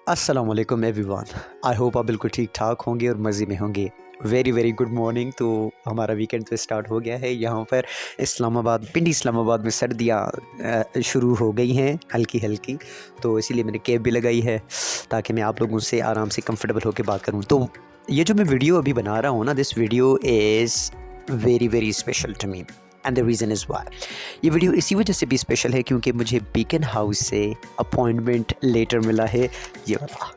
अस्सलाम वालेकुम everyone. I hope आप बिल्कुल ठीक ठाक होंगे और मज़े में होंगे। Very very good morning. तो हमारा वीकेंड तो स्टार्ट हो गया है। यहाँ पर इस्लामाबाद, पिंडी इस्लामाबाद में सर्दियाँ शुरू हो गई हैं हल्की हल्की। तो इसीलिए मैंने कैब भी लगाई है ताकि मैं आप लोगों से आराम से कंफर्टेबल होकर बात करूँ। तो ये जो मैं वीडियो अभी बना रहा हूँ ना, this video is very very special to me and the reason is why. ये वीडियो इसी वजह से भी स्पेशल है क्योंकि मुझे बीकन हाउस से अपॉइंटमेंट लेटर मिला है। ये वाला,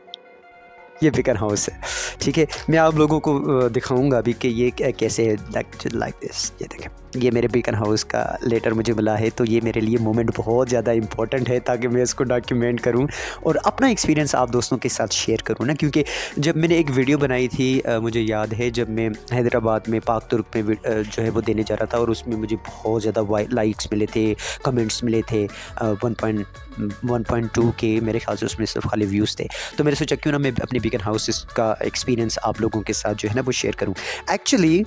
ये बीकन हाउस है। ठीक है, मैं आप लोगों को दिखाऊंगा अभी कि ये कैसे है। लाइक दिस, ये देखें, ये मेरे बीकन हाउस का लेटर मुझे मिला है। तो ये मेरे लिए मोमेंट बहुत ज़्यादा इंपॉर्टेंट है ताकि मैं इसको डॉक्यूमेंट करूं और अपना एक्सपीरियंस आप दोस्तों के साथ शेयर करूं ना। क्योंकि जब मैंने एक वीडियो बनाई थी, मुझे याद है जब मैं हैदराबाद में पाक तुर्क में जो है वो देने जा रहा था, और उसमें मुझे बहुत ज़्यादा लाइक्स मिले थे, कमेंट्स मिले थे। 1.2 के मेरे ख्याल से उसमें सिर्फ खाली व्यूज़ थे। तो मैंने सोचा क्यों ना मैं अपने बीकन हाउस का एक्सपीरियंस आप लोगों के साथ जो है ना वो शेयर करूं। एक्चुअली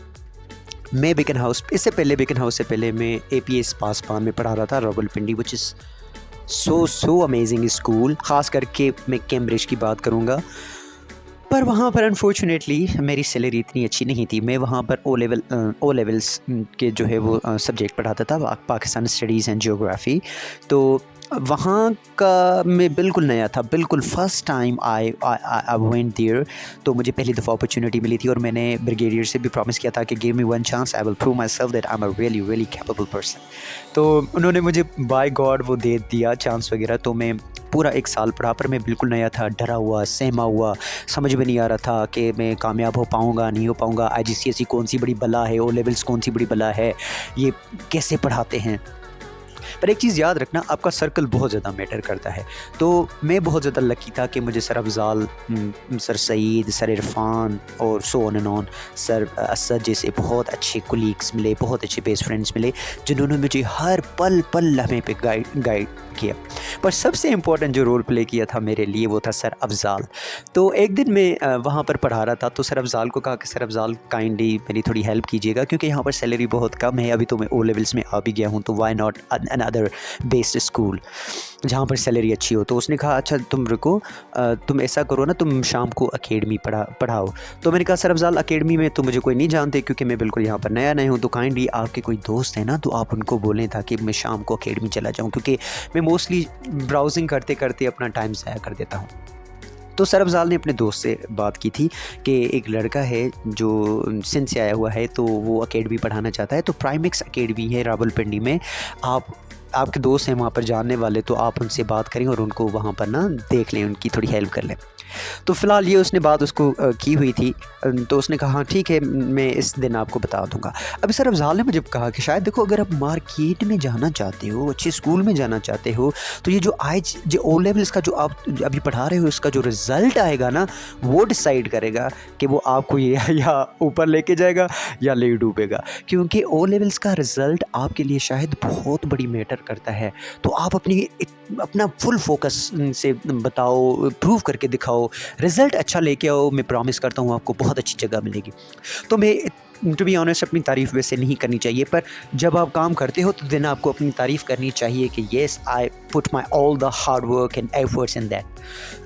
मैं बीकन हाउस, इससे पहले बीकन हाउस से पहले मैं APS पासपान में पढ़ा रहा था, Rawalpindi, which is so amazing school. ख़ास करके मैं कैम्ब्रिज की बात करूँगा। पर वहाँ पर अनफॉर्चुनेटली मेरी सैलरी इतनी अच्छी नहीं थी। मैं वहाँ पर ओ लेवल्स के जो है वो सब्जेक्ट पढ़ाता था, पाकिस्तान स्टडीज़ एंड जियोग्राफ़ी। तो वहाँ का मैं बिल्कुल नया था, बिल्कुल first time I went there. तो मुझे पहली दफ़ा अपॉर्चुनिटी मिली थी और मैंने ब्रिगेडियर से भी प्रॉमिस किया था कि give me one chance, I will prove my self that I am a really really capable person. तो उन्होंने मुझे बाय गॉड वो दे दिया चांस वगैरह। तो मैं पूरा 1 साल पढ़ा, पर मैं बिल्कुल नया था, डरा हुआ, सहमा हुआ, समझ में नहीं आ रहा था कि मैं कामयाब हो पाऊँगा नहीं हो पाऊँगा। IGCSE कौन सी बड़ी बला है, ओ लेवल्स कौन सी बड़ी बला है, ये कैसे पढ़ाते हैं। पर एक चीज़ याद रखना, आपका सर्कल बहुत ज़्यादा मैटर करता है। तो मैं बहुत ज़्यादा लकी था कि मुझे sir Afzal, sir Saeed, sir Irfan और so on and on, sir Asad जैसे बहुत अच्छे कोलीग्स मिले, बहुत अच्छे बेस्ट फ्रेंड्स मिले, जिन्होंने मुझे हर पल पल लम्हे पे गाइड किया। पर सबसे इम्पोर्टेंट जो रोल प्ले किया था मेरे लिए वो था सर अफ़ज़ाल। तो एक दिन मैं वहाँ पर पढ़ा रहा था, तो सर अफ़ज़ाल को कहा कि सर अफ़ज़ाल काइंडली मेरी थोड़ी हेल्प कीजिएगा क्योंकि यहाँ पर सैलरी बहुत कम है। अभी तो मैं ओ लेवल्स में आ भी गया हूँ, तो why not another based school जहाँ पर सैलरी अच्छी हो। तो उसने कहा अच्छा तुम रुको, तुम ऐसा करो ना, तुम शाम को अकेडमी पढ़ाओ। तो मैंने कहा सर अफ़ज़ाल अकेडमी में तो मुझे कोई नहीं जानते क्योंकि मैं बिल्कुल यहाँ पर नया हूँ। तो काइंडली आपके कोई दोस्त हैं ना, तो आप उनको बोलें ताकि मैं शाम को अकेडमी चला जाऊँ, क्योंकि मैं मोस्टली ब्राउजिंग करते करते अपना टाइम ज़ाया कर देता हूँ। तो सर अफ़ज़ाल ने अपने दोस्त से बात की थी कि एक लड़का है जो सिंध से आया हुआ है, तो वो अकेडमी पढ़ाना चाहता है। तो प्राइमेक्स अकेडमी है रावलपिंडी में, आपके दोस्त हैं वहाँ पर जानने वाले, तो आप उनसे बात करें और उनको वहाँ पर ना देख लें, उनकी थोड़ी हेल्प कर लें। तो फ़िलहाल ये उसने बात उसको की हुई थी। तो उसने कहा हाँ ठीक है, मैं इस दिन आपको बता दूंगा। अभी सर अफ़ज़ाल ने मुझे कहा कि शायद देखो, अगर आप मार्केट में जाना चाहते हो, अच्छे स्कूल में जाना चाहते हो, तो ये जो ओ लेवल्स का जो आप अभी पढ़ा रहे हो, इसका जो रिज़ल्ट आएगा ना, वो डिसाइड करेगा कि वो आपको या ऊपर लेके जाएगा या ले डूबेगा। क्योंकि ओ लेवल्स का रिज़ल्ट आपके लिए शायद बहुत बड़ी मैटर करता है। तो आप अपना फुल फोकस से बताओ, प्रूव करके दिखाओ, रिज़ल्ट अच्छा लेके आओ, मैं प्रॉमिस करता हूँ आपको बहुत अच्छी जगह मिलेगी। तो मैं टू बी ऑनेस्ट अपनी तारीफ़ वैसे नहीं करनी चाहिए, पर जब आप काम करते हो तो देन आपको अपनी तारीफ़ करनी चाहिए कि yes I put my all the hard work and efforts in that.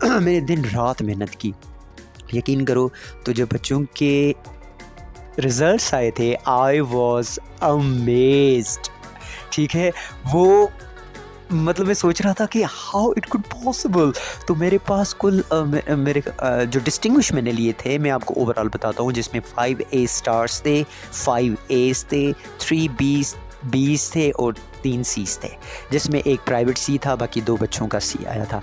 मैंने दिन रात मेहनत की, यकीन करो। तो जब बच्चों के रिज़ल्ट्स आए थे, आई वॉज अमेज्ड। ठीक है, वो मतलब मैं सोच रहा था कि हाउ इट कुड पॉसिबल। तो मेरे पास कुल मेरे जो डिस्टिंग्विश मैंने लिए थे, मैं आपको ओवरऑल बताता हूँ, जिसमें 5 A स्टार्स थे, 5 A's थे, 3 B's थे और 3 C's थे, जिसमें एक प्राइवेट C था, बाकी 2 बच्चों का C आया था।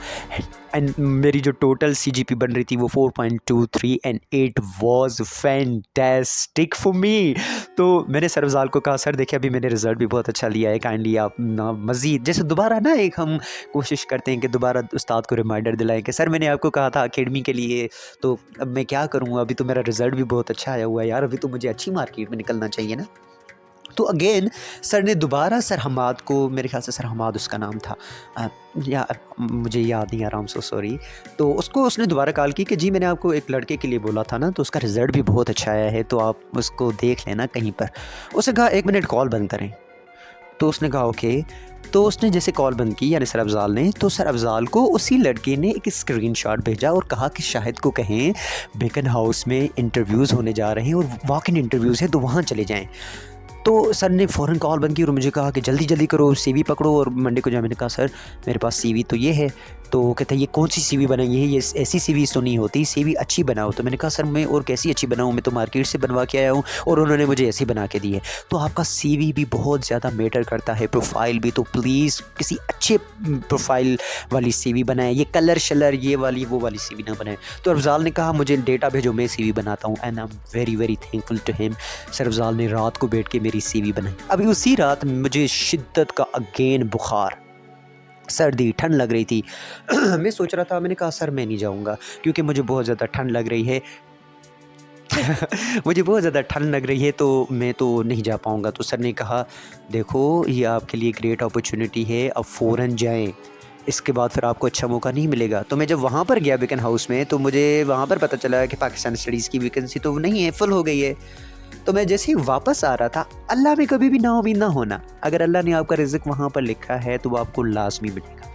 एंड मेरी जो टोटल CGP बन रही थी वो 4.23 and it was fantastic for me. तो मैंने सर अफ़ज़ाल को कहा सर देखिए, अभी मैंने रिज़ल्ट भी बहुत अच्छा लिया है, काइंडली आप ना मज़ीद जैसे दोबारा ना एक हम कोशिश करते हैं कि दोबारा उस्ताद को रिमाइंडर दिलाएं कि सर मैंने आपको कहा था अकेडमी के लिए, तो अब मैं क्या करूँ, अभी तो मेरा रिज़ल्ट भी बहुत अच्छा आया हुआ है यार, अभी तो मुझे अच्छी मार्केट में निकलना चाहिए ना। तो अगेन सर ने दोबारा सर हमाद को, मेरे ख्याल से सर हमाद उसका नाम था, या मुझे याद नहीं आ रहा, हूँ सो सॉरी। तो उसने दोबारा कॉल की कि जी मैंने आपको एक लड़के के लिए बोला था ना, तो उसका रिज़ल्ट भी बहुत अच्छा आया है, तो आप उसको देख लेना कहीं पर। उसने कहा 1 मिनट कॉल बंद करें। तो उसने कहा ओके। तो उसने जैसे कॉल बंद की, यानी सर अफ़ज़ाल ने, तो सर अफ़ज़ाल को उसी लड़के ने एक स्क्रीनशॉट भेजा और कहा कि शाहिद को कहें बेकन हाउस में इंटरव्यूज़ होने जा रहे हैं और वॉक इन इंटरव्यूज़ हैं, तो वहाँ चले जाएँ। तो सर ने फ़ौरन कॉल बंद की और मुझे कहा कि जल्दी जल्दी करो, सीवी पकड़ो और मंडे को जाओ। मैंने कहा सर मेरे पास सीवी तो ये है। तो कहते हैं ये कौन सी सीवी बनाई है, ये ऐसी सीवी तो नहीं होती, सीवी अच्छी बनाओ। तो मैंने कहा सर मैं और कैसी अच्छी बनाऊँ, मैं तो मार्केट से बनवा के आया हूँ और उन्होंने मुझे ऐसी बना के दी है। तो आपका सीवी भी बहुत ज़्यादा मैटर करता है, प्रोफाइल भी। तो प्लीज़ किसी अच्छे प्रोफाइल वाली सीवी बनाएं, ये कलर शलर ये वाली वो वाली सीवी ना बनाएं। तो अफ़ज़ाल ने कहा मुझे डेटा भेजो, मैं सीवी बनाता हूँ। And I am very very thankful to him. Sir Afzal ने रात को बैठ के मेरी सीवी बनाई। अभी उसी रात मुझे शिद्दत का अगेन बुखार, सर्दी, ठंड लग रही थी। मैं सोच रहा था, मैंने कहा सर मैं नहीं जाऊँगा क्योंकि मुझे बहुत ज़्यादा ठंड लग रही है। मुझे बहुत ज़्यादा ठंड लग रही है तो मैं तो नहीं जा पाऊँगा। तो सर ने कहा देखो ये आपके लिए ग्रेट अपॉर्चुनिटी है, अब फ़ौरन जाएँ, इसके बाद फिर आपको अच्छा मौका नहीं मिलेगा। तो मैं जब वहाँ पर गया बेकन हाउस में, तो मुझे वहाँ पर पता चला कि पाकिस्तान स्टडीज़ की वैकेंसी तो नहीं है, फुल हो गई है। तो मैं जैसे ही वापस आ रहा था, अल्लाह में कभी भी नाउमीद ना होना, अगर अल्लाह ने आपका रिज़्क वहाँ पर लिखा है तो वो आपको लाज़मी मिलेगा।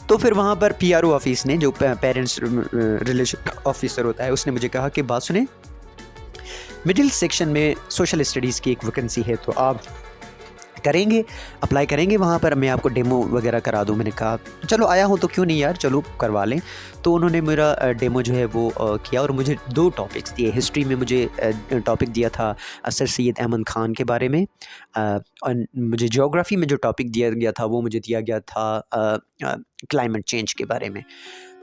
तो फिर वहाँ पर पीआरओ ऑफिस ने, जो पेरेंट्स रिलेशन ऑफिसर होता है, उसने मुझे कहा कि बात सुने, मिडिल सेक्शन में सोशल स्टडीज़ की एक वैकेंसी है, तो आप करेंगे, अप्लाई करेंगे वहाँ पर, मैं आपको डेमो वगैरह करा दूँ। मैंने कहा चलो आया हूँ तो क्यों नहीं यार, चलो करवा लें। तो उन्होंने मेरा डेमो जो है वो किया और मुझे 2 टॉपिक्स दिए। हिस्ट्री में मुझे टॉपिक दिया था सर सैयद अहमद ख़ान के बारे में, और मुझे ज्योग्राफी में जो टॉपिक दिया गया था वो मुझे दिया गया था क्लाइमेट चेंज के बारे में।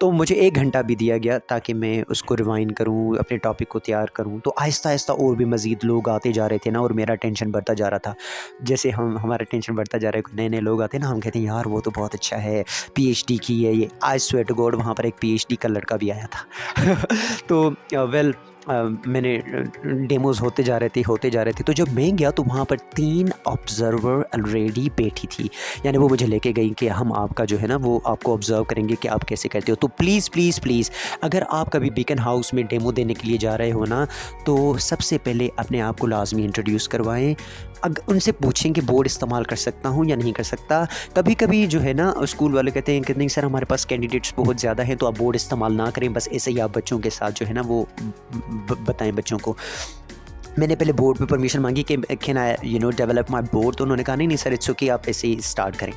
तो मुझे 1 घंटा भी दिया गया ताकि मैं उसको रिवाइंड करूँ, अपने टॉपिक को तैयार करूँ। तो आहिस्ता-आहिस्ता और भी मज़ीद लोग आते जा रहे थे ना, और मेरा टेंशन बढ़ता जा रहा था। जैसे हमारा टेंशन बढ़ता जा रहा है, नए-नए लोग आते हैं ना, हम कहते हैं यार वो तो बहुत अच्छा है, पीएचडी की है ये। आई स्वेयर टू गॉड वहाँ पर एक पीएचडी का लड़का भी आया था। तो मैंने डेमोज़ होते जा रहे थे। तो जब मैं गया तो वहाँ पर 3 ऑब्ज़र्वर ऑलरेडी बैठी थी, यानी वो मुझे लेके गई कि हम आपका जो है ना वो आपको ऑब्ज़र्व करेंगे कि आप कैसे करते हो। तो प्लीज़ अगर आप कभी बेकन हाउस में डेमो देने के लिए जा रहे हो ना, तो सबसे पहले अपने आप को लाज़मी इंट्रोड्यूस करवाएँ। उनसे पूछें कि बोर्ड इस्तेमाल कर सकता हूँ या नहीं कर सकता। कभी-कभी जो है ना स्कूल वाले कहते हैं कि नहीं सर हमारे पास कैंडिडेट्स बहुत ज़्यादा हैं, तो आप बोर्ड इस्तेमाल ना करें, बस ऐसे ही आप बच्चों के साथ जो है ना वो बताएं बच्चों को। मैंने पहले बोर्ड पे परमिशन मांगी कि can I develop my board, तो उन्होंने कहा नहीं सर इट्स ओके, आप ऐसे ही स्टार्ट करें।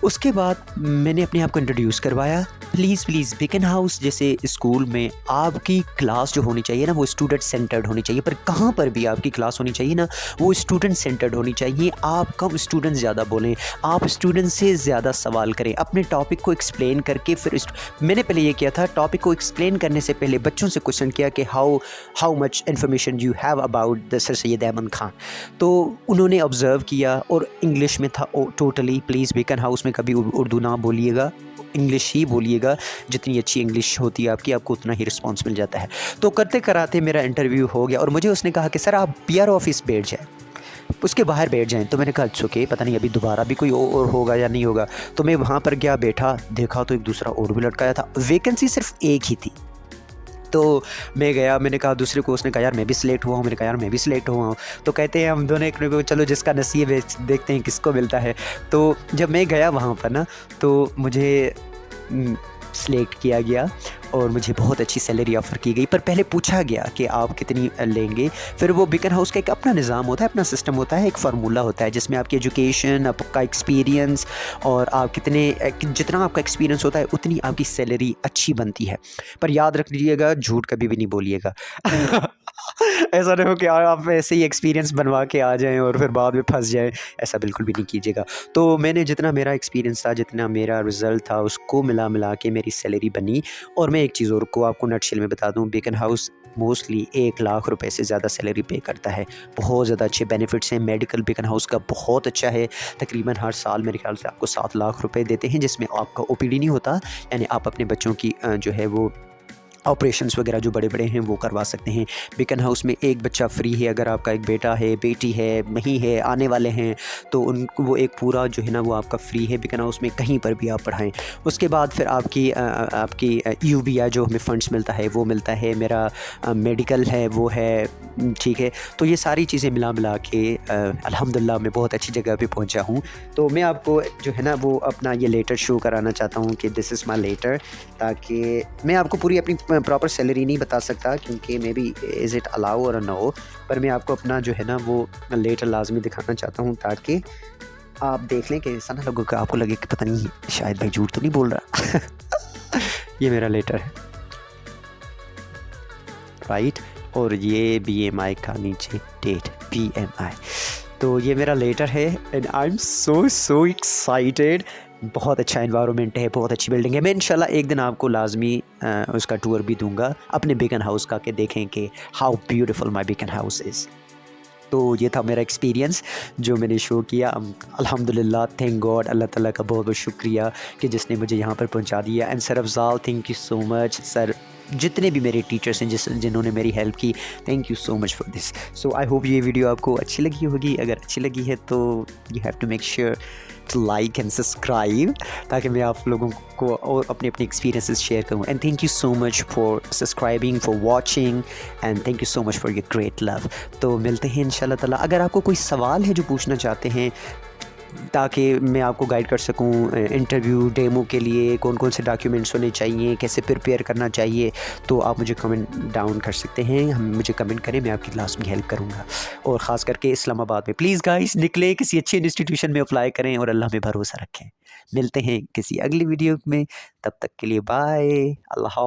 उसके बाद मैंने अपने आप को इंट्रोड्यूस करवाया। प्लीज़ बेकन हाउस जैसे स्कूल में आपकी क्लास जो होनी चाहिए ना वो स्टूडेंट सेंटर्ड होनी चाहिए, पर कहाँ पर भी आपकी क्लास होनी चाहिए ना वो स्टूडेंट सेंटर्ड होनी चाहिए। आप कम स्टूडेंट ज़्यादा बोलें, आप स्टूडेंट से ज़्यादा सवाल करें, अपने टॉपिक को एक्सप्लेन करके फिर मैंने पहले ये किया था, टॉपिक को एक्सप्लेन करने से पहले बच्चों से क्वेश्चन किया कि how much information you have about the sir Syed Ahmed Khan. तो उन्होंने ऑब्ज़र्व किया और इंग्लिश में था टोटली। प्लीज़ बेकन हाउस में कभी उर्दू ना बोलिएगा, इंग्लिश ही बोलिएगा। जितनी अच्छी इंग्लिश होती है आपको उतना ही रिस्पॉन्स मिल जाता है। तो करते कराते मेरा इंटरव्यू हो गया और मुझे उसने कहा कि सर आप पीआर ऑफिस बैठ जाएं, उसके बाहर बैठ जाएं। तो मैंने कहा इट्स ओके, पता नहीं अभी दोबारा भी कोई और होगा या नहीं होगा। तो मैं वहाँ पर गया, बैठा, देखा तो एक दूसरा और भी लटकाया था। वैकेंसी सिर्फ एक ही थी। तो मैं गया, मैंने कहा दूसरे को, उसने कहा यार मैं भी सिलेक्ट हुआ हूँ। मैंने कहा यार मैं भी सिलेक्ट हुआ हूँ। तो कहते हैं हम दोनों एक को, चलो जिसका नसीब है देखते हैं किसको मिलता है। तो जब मैं गया वहाँ पर ना, तो मुझे सिलेक्ट किया गया और मुझे बहुत अच्छी सैलरी ऑफ़र की गई। पर पहले पूछा गया कि आप कितनी लेंगे। फिर वो बेकन हाउस का एक अपना निज़ाम होता है, अपना सिस्टम होता है, एक फार्मूला होता है जिसमें आपकी एजुकेशन, आपका एक्सपीरियंस और आप जितना आपका एक्सपीरियंस होता है उतनी आपकी सैलरी अच्छी बनती है। पर याद रख लीजिएगा, झूठ कभी भी नहीं बोलिएगा। ऐसा ना हो कि आप ऐसे ही एक्सपीरियंस बनवा के आ जाएँ और फिर बाद में फँस जाएँ, ऐसा बिल्कुल भी नहीं कीजिएगा। तो मैंने जितना मेरा एक्सपीरियंस था, जितना मेरा रिज़ल्ट था, उसको मिला के मेरी सैलरी बनी। और मैं एक चीज़ और को आपको नटशेल में बता दूँ, बेकन हाउस मोस्टली 1 लाख रुपए से ज़्यादा सैलरी पे करता है। बहुत ज़्यादा अच्छे बेनिफिट्स हैं। मेडिकल बेकन हाउस का बहुत अच्छा है, तकरीबन हर साल मेरे ख्याल से आपको 7 लाख रुपए देते हैं, जिसमें आपका ओपीडी नहीं होता, यानी आप अपने बच्चों की जो है वो ऑपरेशंस वगैरह जो बड़े-बड़े हैं वो करवा सकते हैं। बीकन हाउस में एक बच्चा फ्री है, अगर आपका एक बेटा है, बेटी है, नहीं है, आने वाले हैं, तो उनको वो एक पूरा जो है ना वो आपका फ्री है बीकन हाउस में, कहीं पर भी आप पढ़ाएँ। उसके बाद फिर आपकी यूबीआई जो हमें फंड्स मिलता है वो मिलता है, मेरा मेडिकल है वो है, ठीक है। तो ये सारी चीज़ें मिला के अल्हम्दुलिल्लाह मैं बहुत अच्छी जगह पे पहुँचा हूँ। तो मैं आपको जो है ना वो अपना ये लेटर शो कराना चाहता हूँ कि दिस इज़ माई लेटर, ताकि मैं आपको पूरी अपनी प्रॉपर सैलरी नहीं बता सकता क्योंकि may be is it allow और नो, पर मैं आपको अपना जो है ना वो लेटर लाजमी दिखाना चाहता हूँ ताकि आप देख लें कि ऐसा ना लोगों का आपको लगे कि पता नहीं शायद भाई झूठ तो नहीं बोल रहा। ये मेरा लेटर है, राइट, और ये BMI का नीचे डेट BMI। तो ये मेरा लेटर है and I am so excited. बहुत अच्छा एनवायरनमेंट है, बहुत अच्छी बिल्डिंग है। मैं इंशाल्लाह एक दिन आपको लाजमी उसका टूर भी दूंगा अपने बीकन हाउस का, कि देखें कि how beautiful my beacon house is. तो ये था मेरा एक्सपीरियंस जो मैंने शो किया। अल्हम्दुलिल्लाह, थैंक गॉड, अल्लाह ताला का बहुत बहुत शुक्रिया कि जिसने मुझे यहाँ पर पहुँचा दिया। And sir Afzal, thank you so much sir. जितने भी मेरे टीचर्स हैं जिन्होंने मेरी हेल्प की, thank you so much for this. So I hope ये वीडियो आपको अच्छी लगी होगी। अगर अच्छी लगी है तो you have to make sure to like and subscribe, ताकि मैं आप लोगों को और अपने एक्सपीरियंसेस शेयर करूँ। And thank you so much for subscribing, for watching, and thank you so much for your great love. तो मिलते हैं इंशाल्लाह ताला। अगर आपको कोई सवाल है जो पूछना चाहते हैं ताकि मैं आपको गाइड कर सकूं इंटरव्यू डेमो के लिए, कौन कौन से डॉक्यूमेंट्स होने चाहिए, कैसे प्रिपेयर करना चाहिए, तो आप मुझे कमेंट डाउन कर सकते हैं। हम मुझे कमेंट करें, मैं आपकी क्लास में हेल्प करूंगा। और ख़ास करके इस्लामाबाद में प्लीज़ गाइस निकले, किसी अच्छे इंस्टीट्यूशन में अप्लाई करें और अल्लाह में भरोसा रखें। मिलते हैं किसी अगली वीडियो में, तब तक के लिए बाय, अल्लाह।